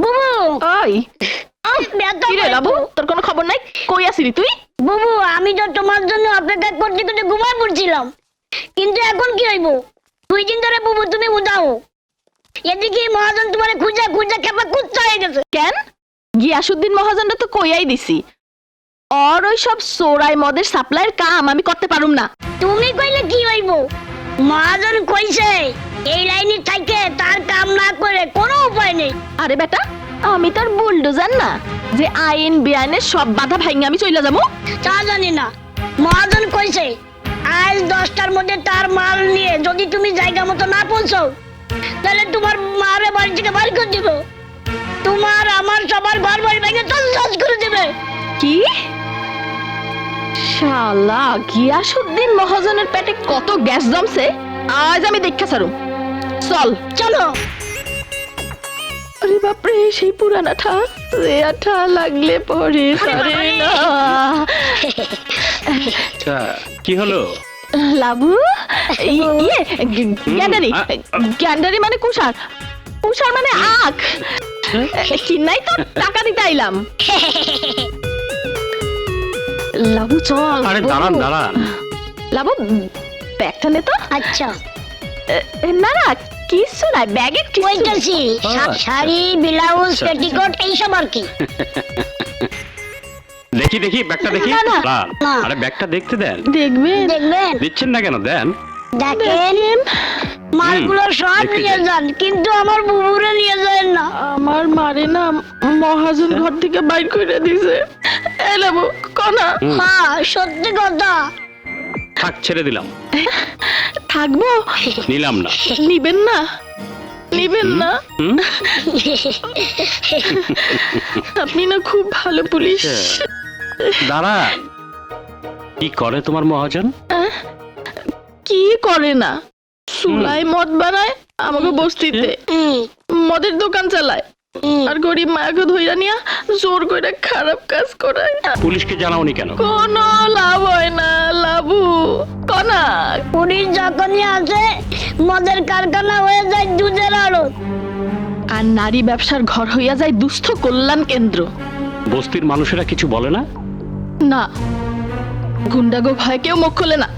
বুবু ওই ব্যথা কি রে লাবু, তোর কোনো খবর নাই? কই আসিলি তুই? বুবু আমি তো তোমার জন্য অপেক্ষা করতে করতে ঘুমায় পড়ছিলাম, কিন্তু এখন কি হইব? 2 দিন ধরে বুবু তুমি উদাও, এদিকে মহাজন তোমার খুঁজা খুঁজা কেমন কুত্তা হয়ে গেছে। কেন? গিয়াসুদ্দিন মহাজনটা তো কইয়াই দিছি, আর ওই সব সোরাই মদের সাপ্লাইয়ের কাম আমি করতে পারুম না। তুমি কইলে কি হইব? মহাজন কইছে এই লাইনে থাইকে তার কাম না করে কোনো উপায় নেই। আরে বেটা, আমি তার বুলডোজার না যে আইন বেআইনের সব বাধা ভাঙে আমি চইলা যাবো। তা জানি না, মহাজন কইছে আজ 10টার মধ্যে তার মাল নিয়ে যদি তুমি জায়গা মতো না পৌঁছাও তাহলে তোমার মারে বাড়ি থেকে বাড়ি করে দিব, তোমার আমার সবার ঘর বাড়ি ভেঙে তছনছ করে দেবে। কি শালা, গিয়াসুদ্দিন মহাজনের পেটে কত গ্যাস জমছে আজ আমি দেখা ছাড়ুম। চল চলো। আরে বাপরে, সেই পুরানাটা যে আঠা লাগলে পরে সারে না। আচ্ছা, কি হলো? লাবু, গ্যান্ডারি, গ্যান্ডারি মানে কুষার, কুষার মানে আখ। কিনাই তো টাকা দিতে আইলাম। লাবু চল। আরে দাঁড়ান দাঁড়ান। লাবু ব্যাগটা নে তো। আচ্ছা না না, কিছু নাই, ব্যাগে কইতাছি শাড়ি ব্লাউজ পেটিকোট এইসব আর কি। দেখি দেখি ব্যাগটা দেখি। না, না। দাঁড়ান। না। আরে ব্যাগটা দেখতে দেন। দেখবেন? দেখবেন? দিচ্ছেন না কেন? দেন। দেখেন মালগুলো সব দেখতে নিয়ে যাই। যান, কিন্তু আমার বুবুরে নিয়ে যান না। আমার মারে না মহাজন ঘর থেকে বাইর করে দিছে। এ লাবু কনা হ্যাঁ সত্যি কথা। থাক, ছেড়ে দিলাম। থাকবো? নিলাম না। নিবেন না? নিবেন না? হুম? আপনি না খুব ভালো পুলিশ। দাঁড়ান, কি করে তোমার মহাজন? কি করে না, চুলায় মদ বানায় আমাকে বস্তিতে, মদের দোকান চালায়, আর গরিব মায়াকে ধইরা নিয়া জোর করে খারাপ কাজ করায়। পুলিশকে জানাওনি কেন? কোনো লাভ হয় না লাবু, কনা। পুলিশ যখনই আসে মদের কারখানা হয়ে যায় দুধের আড়ত। আর নারী ব্যবসার ঘর হইয়া যায় দুস্থ কল্যাণ কেন্দ্র। বস্তির মানুষেরা কিছু বলে না? না, গুন্ডাগো ভয় কেউ মুখ খোলে না।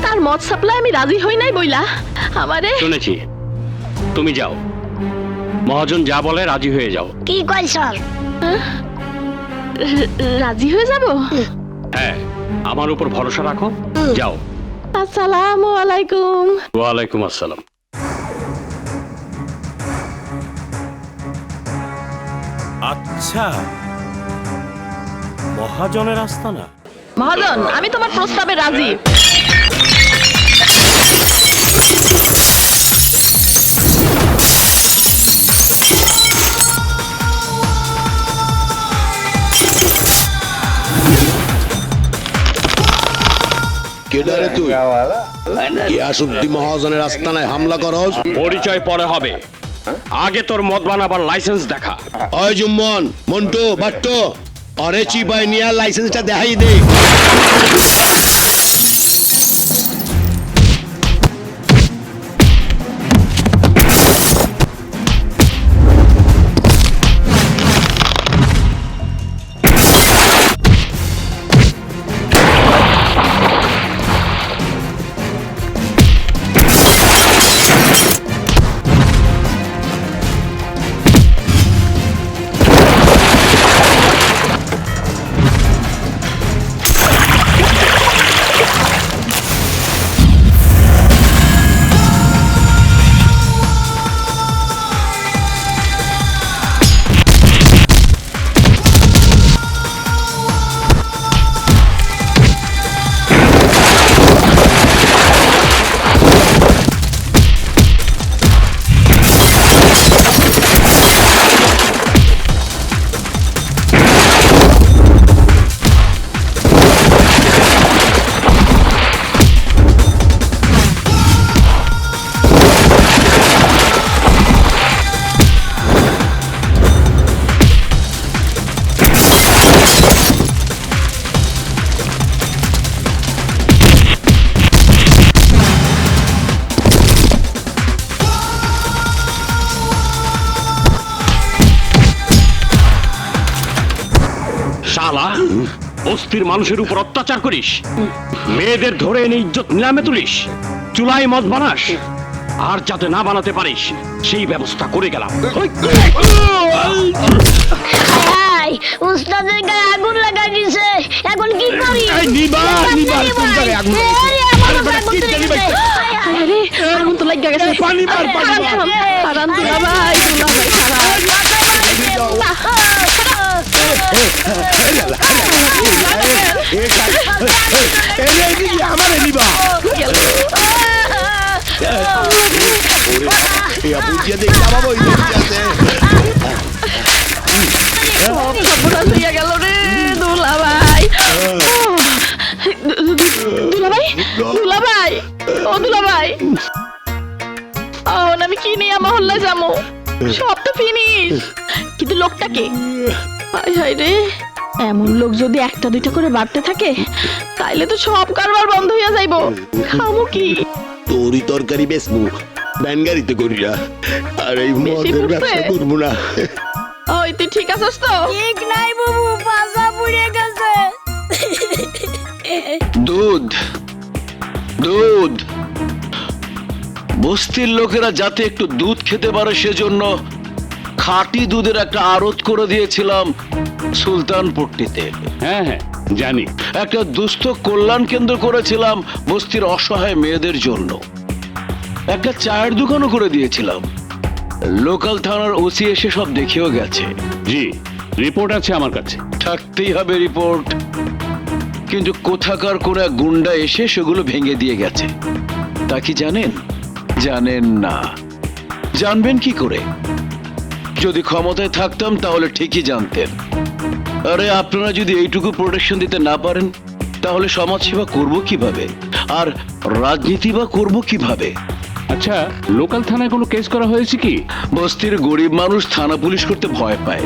তার মদ সাপ্লাই আমি রাজি হই নাই বইলা আমারে। শুনেছি, তুমি যাও, মহাজন যা বলে রাজি হয়ে যাও। কি কয় স্যার? রাজি হয়ে যাব? হ্যাঁ, আমার উপর ভরসা রাখো, যাও। আসসালামু আলাইকুম। ওয়ালাইকুম আসসালাম। আচ্ছা, মহাজনের আস্তানা। মহাজন, আমি তোমার প্রস্তাবে রাজি। কেডারে তুই? গিয়াসুদ্দিন মহাজনের আস্তানায় হামলা করস? পরিচয় পরে হবে, আগে তোর মদ বানাবার লাইসেন্স দেখা। ওই জুম্মন, মন্টু, বাট্টু, অরে চিবাই নিয়া লাইসেন্সটা দেখাই দে। শালা বস্তির মানুষের উপর অত্যাচার করিস, মেয়েদের ধরে এনে ইজ্জত নিলামে তুলিস, চুলায় মদ বানাস, আর যাতে না বানাতে পারিস সেই ব্যবস্থা করে গেলাম। হাই উস্তাদের গায়ে আগুন লাগাই দিছে, এখন কি করি? নিবা কোন জায়গায় আগুন আরে আগুন তো লাগা গেছে। পানি মার, পানি মার। হারান দুলাভাই, আমারে নিবা বুঝিয়ে দেখি আমার ওই আছে সব সর্বনাশ হইয়া গেল রে দুলাভাই। দুলাভাই, দুলাভাই, ও দুলাভাই, আমি কি নিয়ে মহল্লায় যাবো? সব তো ফিনিশ, কিন্তু লোকটাকে হাই হাই রে, এমন লোক যদি একটা দুইটা করে বাড়তে থাকে তাইলে তো সব কারবার বন্ধ হইয়া যাইব। খামু কি? তোরই তরকারি বেচবো ব্যান গাড়িতে করিয়া, আর এই মদের ব্যবসা করবো না। ওই তুই ঠিক আছিস তো? ঠিক নাই বাবু, পাছা পুড়ে গেছে। দুধ দুধ বস্তির লোকেরা যাতে একটু দুধ খেতে পারে সেজন্য খাঁটি দুধের একটা আড়ত করে দিয়েছিলাম সুলতানপট্টিতে। হ্যাঁ হ্যাঁ জানি। একটা দুস্থ কল্যাণ কেন্দ্র করেছিলাম বস্তির অসহায় মেয়েদের জন্য। একটা চায়ের দোকানও করে দিয়েছিলাম। লোকাল থানার ওসি এসে সব দেখেও গেছে। জি, রিপোর্ট আছে আমার কাছে। থাকতেই হবে রিপোর্ট, কিন্তু কোথাকার কোন এক গুন্ডা এসে সেগুলো ভেঙে দিয়ে গেছে। তা কি জানেন? জানেন না। জানবেন কি করে? যদি ক্ষমতায় থাকতাম তাহলে ঠিকই জানতেন। আরে আপনারা যদি এইটুকু প্রোটেকশন দিতে না পারেন তাহলে সমাজ সেবা করবো কিভাবে, আর রাজনীতি বা করবো কিভাবে? আচ্ছা, লোকাল থানায় কোনো কেস করা হয়েছে কি? বস্তির গরিব মানুষ থানা পুলিশ করতে ভয় পায়,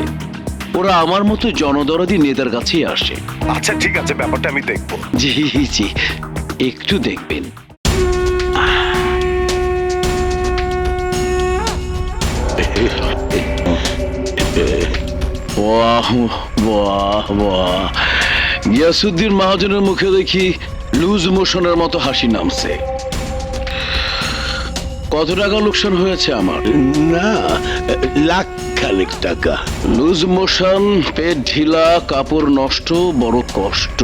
ওরা আমার মতো জনদরদি নেতার কাছেই আসে। আচ্ছা ঠিক আছে, ব্যাপারটা আমি দেখবো। জি জি, একটু দেখবেন। বাহ বাহ বাহ, গিয়াসুদ্দিন মহাজনের মুখে দেখি লুজ মোশনের মতো হাসি নামছে। কত টাকা লোকসান হয়েছে আমার? না, লাখ খানেক টাকা। লুজ মোশন, পেট ঢিলা, কাপড় নষ্ট, বড় কষ্ট।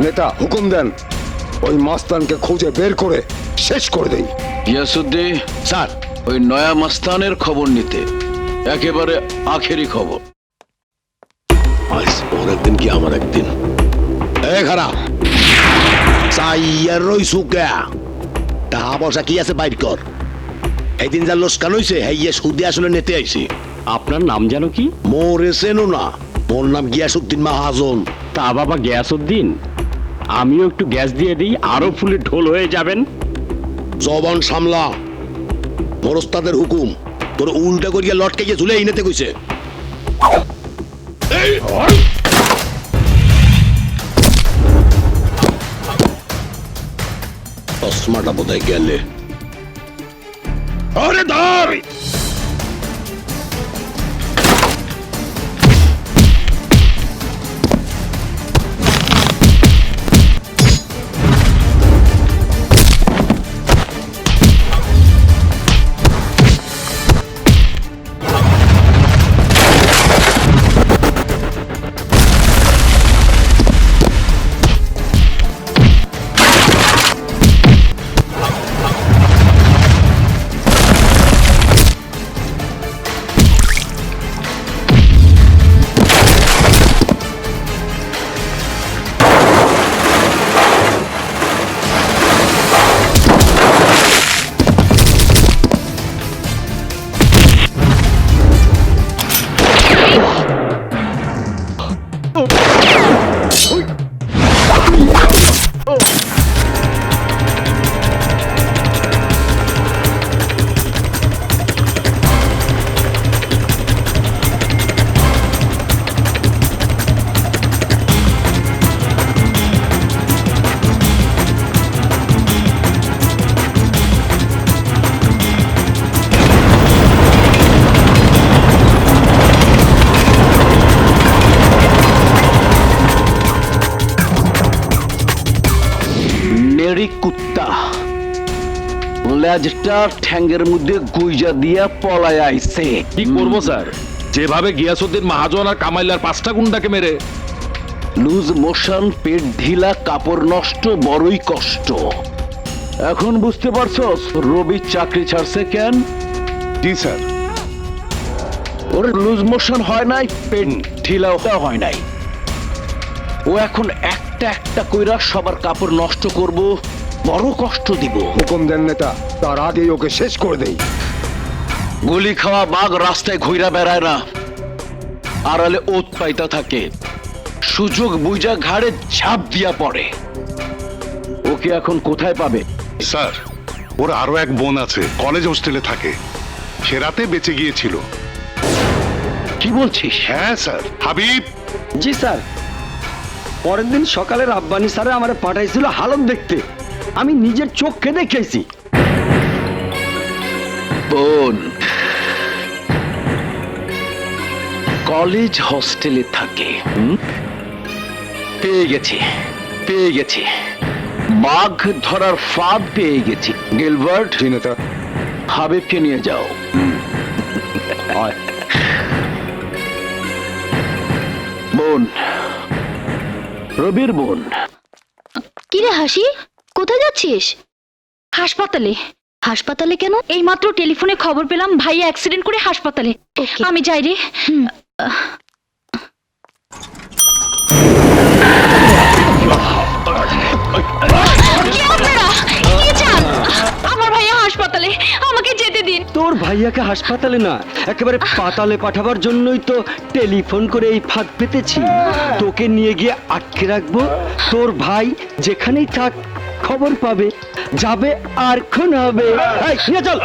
নেতা হুকুম দেন, ওই মাস্তানকে খুঁজে বের করে শেষ করে দেই। গিয়াসুদ্দিন স্যার, ওই নয়া মাস্তানের খবর নিতে, একেবারে আখেরি খবর। আজ ওর একদিন কি আমার একদিন। এ খারাপ চাইয়ার রই সুকা টাকা পয়সা কি আছে বাইর কর। এইদিন যা লোসকান হইছে হেইয়া সুদে আসলে নেতে আইছে। আপনার নাম জানো কি? মোর এসেনো না, মোর নাম গিয়াসউদ্দিন মাহাজন। তা বাবা গিয়াসউদ্দিন, আমিও একটু গ্যাস দিয়ে দিই, আরো ফুলে ঢোল হয়ে যাবেন। জবান সামলা, মোর ওস্তাদের হুকুম। তোর উল্টা করিয়া লটকাইয়া ঝুলে ইনেতে কইছে। চশমাটা বোধহয় গেলে। আরে ধর! এরই কুত্তা লেজটা ঠ্যাঙ্গের মধ্যে গুইজা দিয়া পলায় আইছে। কি করবো স্যার? যেভাবে গিয়াসুদ্দিন মাহাজন আর কামাইলার 5টা গুন্ডাকে মেরে লুজ মোশন, পেট ঢিলা, কাপড় নষ্ট, বড়ই কষ্ট। এখন বুঝতে পারছস রবি চাকরি ছাড়ছে কেন? জি স্যার। ওর লুজ মোশন হয় নাই, পেট ঢিলাও হয় নাই। ও এখন একটা একটা কইরা সবার কাপড় নষ্ট করব, বড় কষ্ট দিব। হুকুম দেন নেতা, তার আগেই ওকে শেষ করে দেই। গুলি খাওয়া বাঘ রাস্তায় ঘুইরা বেড়ায় না, আড়ালে ওত পাইতা থাকে। সুযোগ বুঝা ঘাড়ে ঝাঁপ দিয়া পড়ে। ওকে এখন কোথায় পাবে? স্যার, ওর আরো এক বোন আছে, কলেজ হোস্টেলে থাকে। সে রাতে বেঁচে গিয়েছিল। কি বলছিস? হ্যাঁ স্যার। হাবিব, জি স্যার। পরের দিন সকালে রাব্বানি স্যারে আমার পাঠাইছিল হালত দেখতে, আমি নিজের চোখে দেখেছি। বোন কলেজ হোস্টেলে থাকে। পেয়ে গেছি, পেয়ে গেছি, বাঘ ধরার ফাঁদ পেয়ে গেছি। গিলবার্ট, জি নেতা। হাবিবকে নিয়ে যাও। বোন, রবির বোন। কিরে হাসি, কোথায় যাচ্ছিস? হাসপাতালে। হাসপাতালে কেন? এইমাত্র টেলিফোনে খবর পেলাম ভাইয়া অ্যাক্সিডেন্ট করে হাসপাতালে। আমি যাই রে। আমার ভাইয়া হাসপাতালে, আমাকে যেতে দিন। তোর ভাইয়াকে হাসপাতালে না, একেবারে পাতালে পাঠাবার জন্যই তো টেলিফোন করে এই ফাঁদ পেতেছি। তোকে নিয়ে গিয়ে আটকে রাখবো, তোর ভাই যেখানেই থাক খবর পাবে, যাবে আর খুন হবে। এই, নিয়ে চল।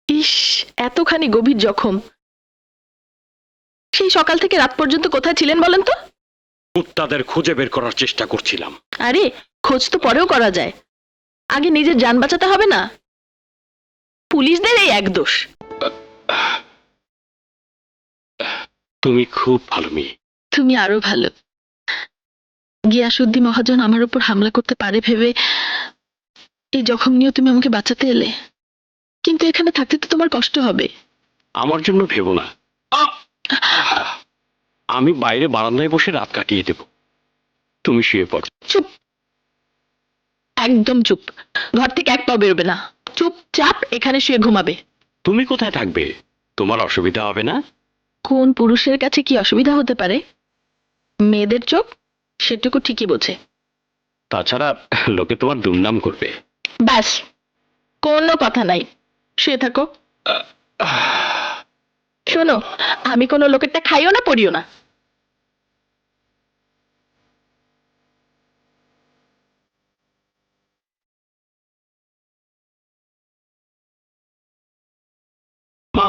ইস, এতখানি গভীর জখম। সেই সকাল থেকে রাত পর্যন্ত কোথায় ছিলেন বলেন তো? কুত্তাদের খুঁজে বের করার চেষ্টা করছিলাম। আরে খোঁজ তো পরেও করা যায়, আগে নিজের যান বাঁচাতে হবে না? পুলিশদের এই এক দোষ। তুমি খুব ভালো মেয়ে। তুমি আরো ভালো। গিয়াসউদ্দিন মহাজন আমার উপর হামলা করতে পারে ভেবে এই জখম নিয়েও তুমি আমাকে বাঁচাতে এলে, কিন্তু এখানে থাকতে তো তোমার কষ্ট হবে। আমার জন্য ভেবো না, আমি বাইরে বারান্দায় বসে রাত কাটিয়ে দেব। তুমি শুয়ে পড়ো। চুপ, একদম চুপ। ঘর থেকে এক পাও বেরোবে না, চুপচাপ এখানে শুয়ে ঘুমাবে। তুমি কোথায় থাকবে? তোমার অসুবিধা হবে না? কোন পুরুষের কাছে কি অসুবিধা হতে পারে? মেয়েদের চোখ সেটুকু ঠিকই বোঝে। তাছাড়া লোকে তোমার দুর্নাম করবে। ব্যাস, কোনো কথা নাই, শুয়ে থাকো। শোনো, আমি কোনো লোকেরটা খাইও না, পড়িও না। মা,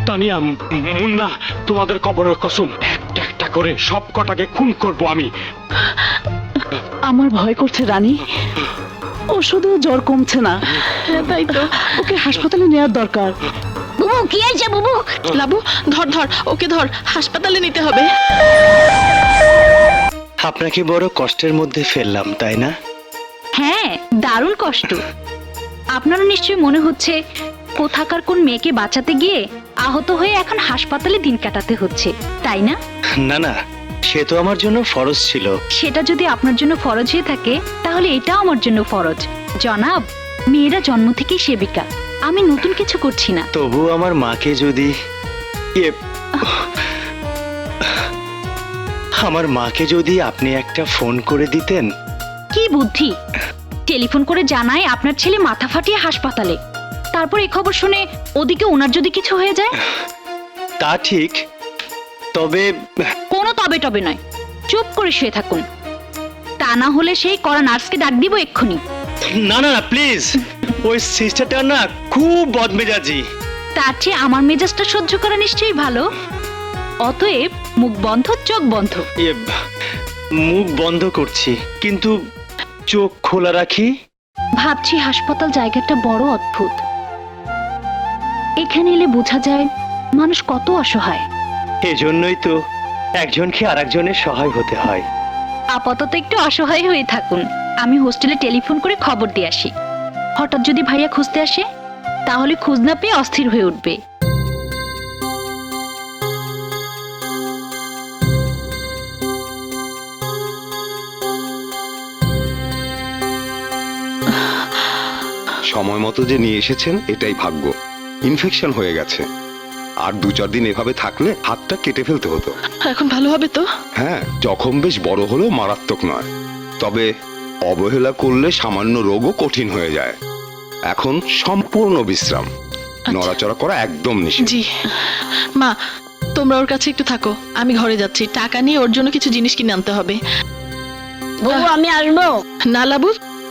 তানিয়া, মুন্না, তোমাদের কবরের কসম, একটা একটা করে সব কটাকে খুন করব আমি। আমার ভয় করছে রানী, ওষুধেও জ্বর কমছে না। হ্যাঁ তাই তো, ওকে হাসপাতালে নেওয়ার দরকার। বুবু, কি হয়েছে বুবু? লাবু ধর ধর, ওকে ধর, হাসপাতালে নিতে হবে। আপনাকে বড় কষ্টের মধ্যে ফেললাম, তাই না? হ্যাঁ, দারুণ কষ্ট। আপনারও নিশ্চয়ই মনে হচ্ছে কোথাকার কোন মেয়েকে বাঁচাতে গিয়ে আহত হয়ে এখন হাসপাতালে দিন কাটাতে হচ্ছে, তাই না? না না, সে তো আমার জন্য ফরজ ছিল। সেটা যদি আপনার জন্য ফরজ হয়ে থাকে, তাহলে এটাও আমার জন্য ফরজ। জনাব, মেয়েরা জন্ম থেকেই সেবিকা, আমি নতুন কিছু করছি না। তবু আমার মাকে যদি আমার মাকে যদি আপনি একটা ফোন করে দিতেন। কি বুদ্ধি! টেলিফোন করে জানায় আপনার ছেলে মাথা ফাটিয়ে হাসপাতালে, তারপর এই খবর শুনে ওদিকে ওনার যদি কিছু হয়ে যায়। তা ঠিক, তবে কোনো তবে টবে নয়, চুপ করে শুয়ে থাকুন। তা না হলে সেই কড়া নার্সকে ডাক দিব এক্ষুনি। না না না, প্লিজ। ওই সিস্টারটা না খুব বদমেজাজি। তার চেয়ে আমার মেজাজটা সহ্য করা নিশ্চয়ই ভালো। অতএব মুখ বন্ধ, চোখ বন্ধ। মুখ বন্ধ করছি, কিন্তু চোখ খোলা রাখি। ভাবছি হাসপাতাল জায়গাটা বড় অদ্ভুত। এখানে এলে বোঝা যায় মানুষ কত অসহায়। এজন্যই তো একজনকে আর একজনের সহায় হতে হয়। আপাতত একটু অসহায় হয়ে থাকুন, আমি হোস্টেলে টেলিফোন করে খবর দিয়ে আসি। হঠাৎ যদি ভাইয়া খুঁজতে আসে তাহলে খোঁজ না পেয়ে অস্থির হয়ে উঠবে। সময় মতো যে নিয়ে এসেছেন এটাই ভাগ্য। ইনফেকশন হয়ে গেছে, আর 2-4 দিন এভাবে থাকলে হাতটা কেটে ফেলতে হতো। এখন ভালো হবে তো? হ্যাঁ, জখম বেশ বড় হলেও মারাত্মক নয়, তবে অবহেলা করলে সামান্য রোগও কঠিন হয়ে যায়। এখন সম্পূর্ণ বিশ্রাম, নড়াচড়া করা একদম নিষেধ। জি মা, তোমরা ওর কাছে একটু থাকো, আমি ঘরে যাচ্ছি। টাকা নিয়ে ওর জন্য কিছু জিনিস কিনে আনতে হবে। বউ আমি আসবো। না লাবু,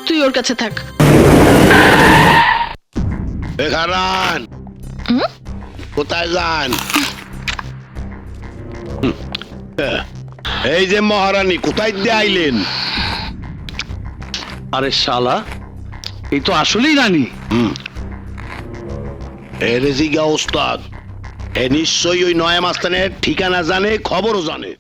তুই ওর কাছে থাক। খারান, কোথায় যান? এই যে মহারানী, কোথায় দিয়ে আইলেন? আরে শালা, এই তো আসলেই রানী। এ রেজিগা ওস্তাদ, এ নিশ্চয়ই ওই নয়া মাস্তানের ঠিকানা জানে, খবরও জানে।